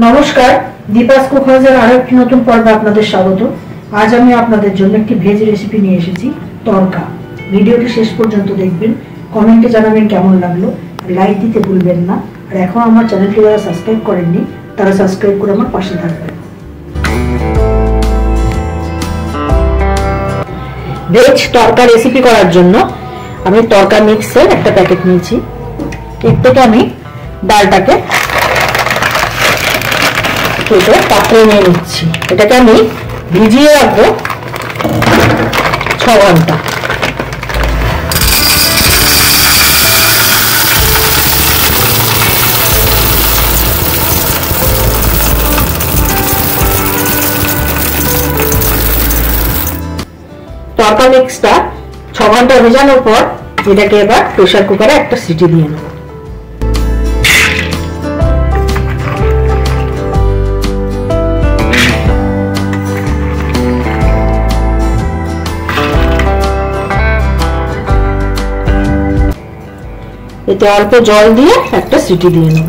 নমস্কার, দীপাস কুক হাউসের আরো একটি নতুন পর্বে আপনাদের স্বাগত। আজ আমি আপনাদের জন্য একটি ভেজ রেসিপি নিয়ে এসেছি, তড়কা। ভিডিওটি শেষ পর্যন্ত দেখবেন, কমেন্টে জানাবেন কেমন লাগলো, লাইক দিতে ভুলবেন না। আর এখন আমার চ্যানেলটি যারা সাবস্ক্রাইব করেননি তারা সাবস্ক্রাইব করে আমার পাশে থাকবেন। ভেজ তড়কা রেসিপি করার জন্য আমি তড়কা মিক্সের একটা প্যাকেট নিয়েছি। এর থেকে আমি ডালটাকে কেটে পাত্রে নিয়ে নিচ্ছি। এটাকে আমি ভিজিয়ে রাখবো 6 ঘন্টা। তড়কা মিক্সটা 6 ঘন্টা ভেজানোর পর এটাকে এবার প্রেসার কুকারে একটা সিটি দিয়ে নেব। এতে অল্প জল দিয়ে একটা সিটি দিয়ে নেব।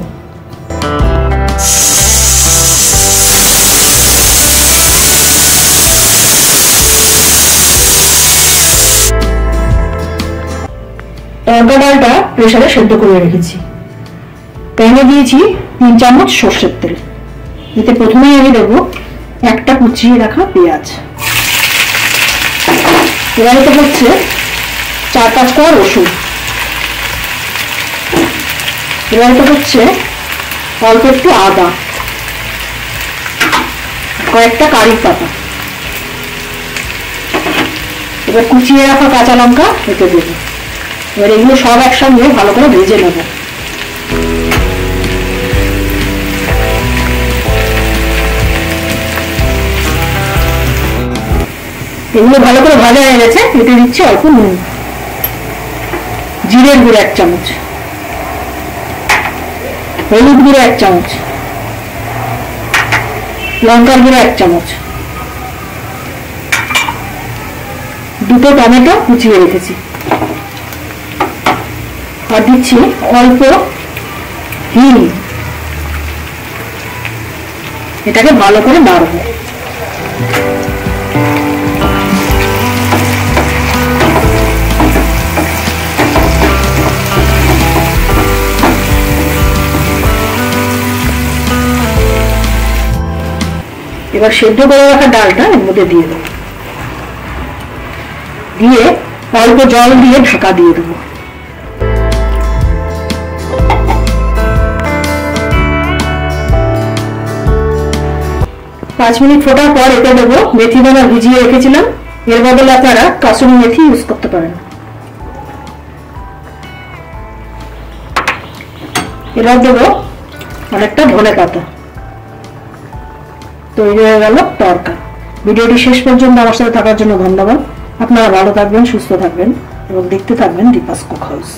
তড়কা ডালটা প্রেসারে সেদ্ধ করে রেখেছি। প্যানে দিয়েছি 3 চামচ সর্ষের তেল। এতে প্রথমেই আমি দেবো একটা কুচিয়ে রাখা পেঁয়াজ। এবার এতে হচ্ছে 4-5 কোয়া রসুন। এবার এটা হচ্ছে অল্প একটু আদা, কয়েকটা কারি পাতা। এবার কুচিয়ে রাখা কাঁচা লঙ্কা এতে দেবো। এবার এগুলো সব একসঙ্গে ভালো করে ভেজে নেব। এগুলো ভালো করে ভাজা হয়ে গেছে। এতে দিচ্ছি অল্প নুন, জিরের গুঁড়ো 1 চামচ, হলুদ গুঁড়ো 1 চামচ, লঙ্কার গুঁড়ো 1 চামচ, 2টো টমেটো কুচিয়ে রেখেছি। আর দিচ্ছি অল্প হিং। এটাকে ভালো করে নাড়বো। এবার সেদ্ধ করে রাখা ডালটা এর মধ্যে দিয়ে দেবো। দিয়ে অল্প জল দিয়ে ঢাকা দিয়ে দেবো। 5 মিনিট ফোটার পর এতে দেবো মেথি দানা ভিজিয়ে রেখেছিলাম। এর বদলে আপনারা কাসুরি মেথি ইউজ করতে পারেন। এবার দেবো অনেকটা ধনে পাতা। তৈরি হয়ে গেল তড়কা। ভিডিওটি শেষ পর্যন্ত আমার সাথে থাকার জন্য ধন্যবাদ। আপনারা ভালো থাকবেন, সুস্থ থাকবেন এবং দেখতে থাকবেন দীপাস কুক হাউস।